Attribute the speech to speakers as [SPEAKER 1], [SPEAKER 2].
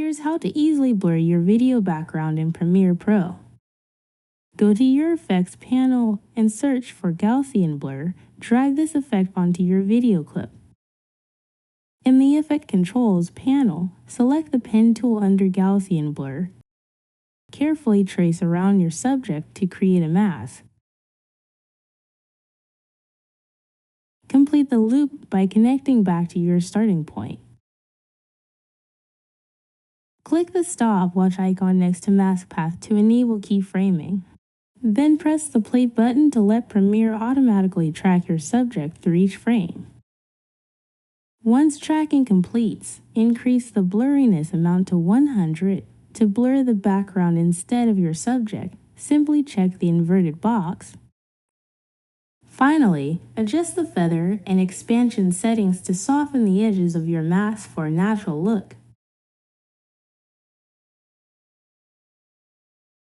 [SPEAKER 1] Here's how to easily blur your video background in Premiere Pro. Go to your Effects panel and search for Gaussian Blur. Drag this effect onto your video clip. In the Effect Controls panel, select the pen tool under Gaussian Blur. Carefully trace around your subject to create a mask. Complete the loop by connecting back to your starting point. Click the stopwatch icon next to Mask Path to enable keyframing. Then press the play button to let Premiere automatically track your subject through each frame. Once tracking completes, increase the blurriness amount to 100 to blur the background instead of your subject. Simply check the inverted box. Finally, adjust the feather and expansion settings to soften the edges of your mask for a natural look.